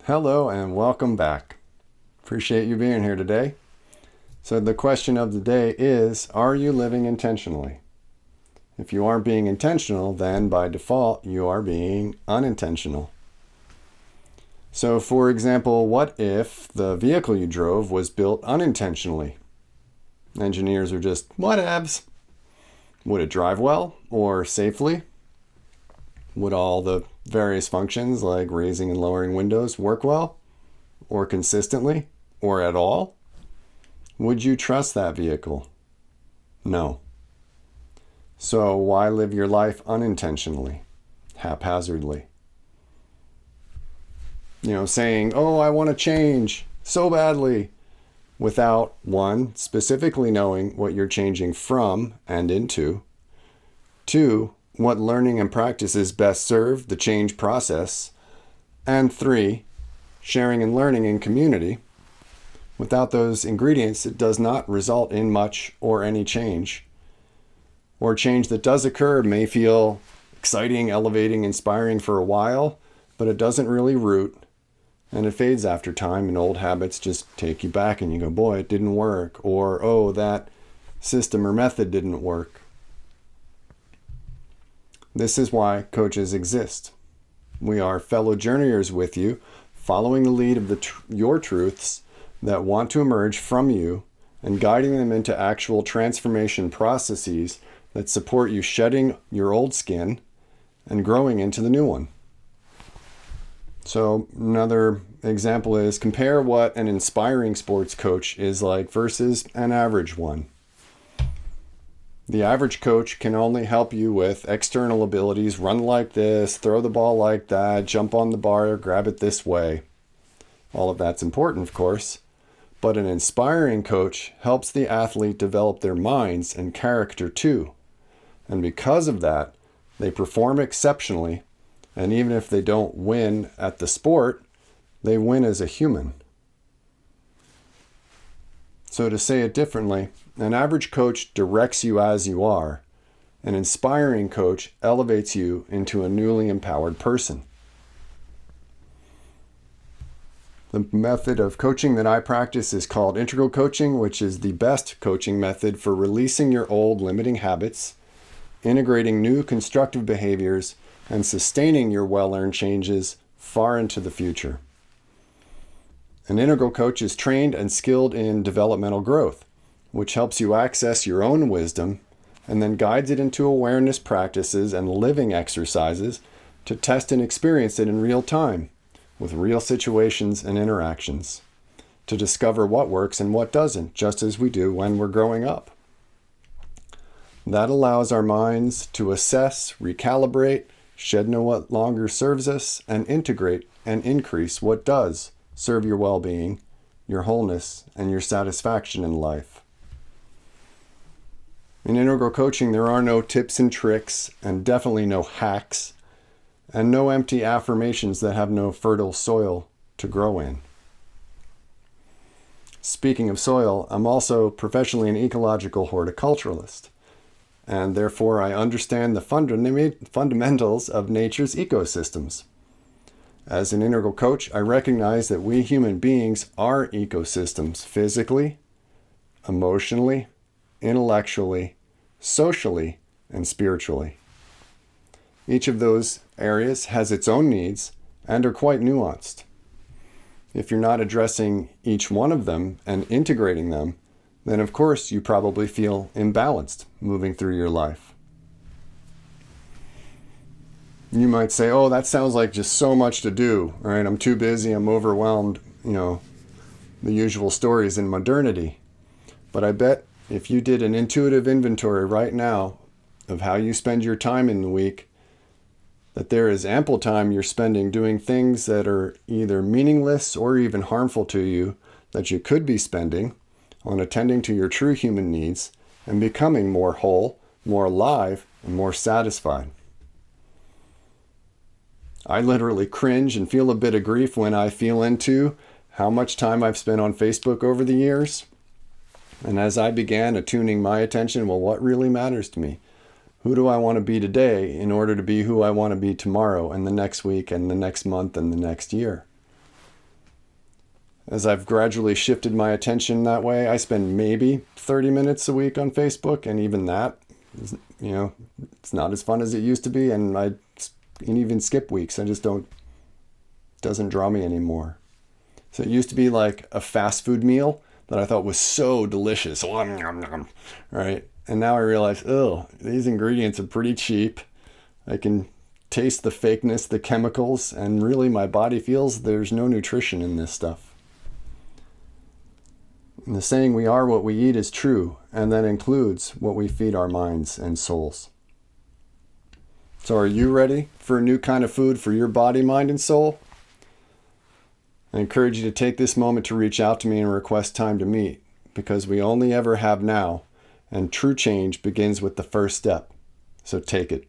Hello and welcome back. Appreciate you being here today. So the question of the day is, are you living intentionally? If you aren't being intentional, then by default you are being unintentional. So for example, what if the vehicle you drove was built unintentionally? Engineers are just, whatevs. Would it drive well or safely? Would all the various functions like raising and lowering windows work well or consistently or at all? Would you trust that vehicle? No. So why live your life unintentionally, haphazardly? Saying, oh, I want to change so badly without, one, specifically knowing what you're changing from and into, two, what learning and practices best serve the change process, and three, sharing and learning in community. Without those ingredients, it does not result in much or any change. Or change that does occur may feel exciting, elevating, inspiring for a while, but it doesn't really root, and it fades after time, and old habits just take you back and you go, boy, it didn't work, or oh, that system or method didn't work. This is why coaches exist. We are fellow journeyers with you, following the lead of your truths that want to emerge from you and guiding them into actual transformation processes that support you shedding your old skin and growing into the new one. So another example is compare what an inspiring sports coach is like versus an average one. The average coach can only help you with external abilities, run like this, throw the ball like that, jump on the bar, grab it this way. All of that's important, of course, but an inspiring coach helps the athlete develop their minds and character too. And because of that, they perform exceptionally, and even if they don't win at the sport, they win as a human. So to say it differently, an average coach directs you as you are. An inspiring coach elevates you into a newly empowered person. The method of coaching that I practice is called integral coaching, which is the best coaching method for releasing your old limiting habits, integrating new constructive behaviors, and sustaining your well-earned changes far into the future. An integral coach is trained and skilled in developmental growth, which helps you access your own wisdom and then guides it into awareness practices and living exercises to test and experience it in real time with real situations and interactions to discover what works and what doesn't, just as we do when we're growing up. That allows our minds to assess, recalibrate, shed what longer serves us, and integrate and increase what does serve your well-being, your wholeness, and your satisfaction in life. In integral coaching, there are no tips and tricks, and definitely no hacks, and no empty affirmations that have no fertile soil to grow in. Speaking of soil, I'm also professionally an ecological horticulturalist, and therefore I understand the fundamentals of nature's ecosystems. As an integral coach, I recognize that we human beings are ecosystems physically, emotionally, intellectually, socially, and spiritually. Each of those areas has its own needs and are quite nuanced. If you're not addressing each one of them and integrating them, then of course you probably feel imbalanced moving through your life. You might say, oh, that sounds like just so much to do, right? I'm too busy, I'm overwhelmed, the usual stories in modernity. But I bet if you did an intuitive inventory right now of how you spend your time in the week, that there is ample time you're spending doing things that are either meaningless or even harmful to you that you could be spending on attending to your true human needs and becoming more whole, more alive, and more satisfied. I literally cringe and feel a bit of grief when I feel into how much time I've spent on Facebook over the years. And as I began attuning my attention, well, what really matters to me? Who do I want to be today in order to be who I want to be tomorrow and the next week and the next month and the next year? As I've gradually shifted my attention that way, I spend maybe 30 minutes a week on Facebook, and even that is, it's not as fun as it used to be, and I can even skip weeks. I just doesn't draw me anymore. So it used to be like a fast food meal that I thought was so delicious, right? And now I realize, oh, these ingredients are pretty cheap. I can taste the fakeness, the chemicals, and really my body feels there's no nutrition in this stuff. And the saying, we are what we eat, is true, and that includes what we feed our minds and souls. So are you ready for a new kind of food for your body, mind, and soul? I encourage you to take this moment to reach out to me and request time to meet, because we only ever have now, and true change begins with the first step. So take it.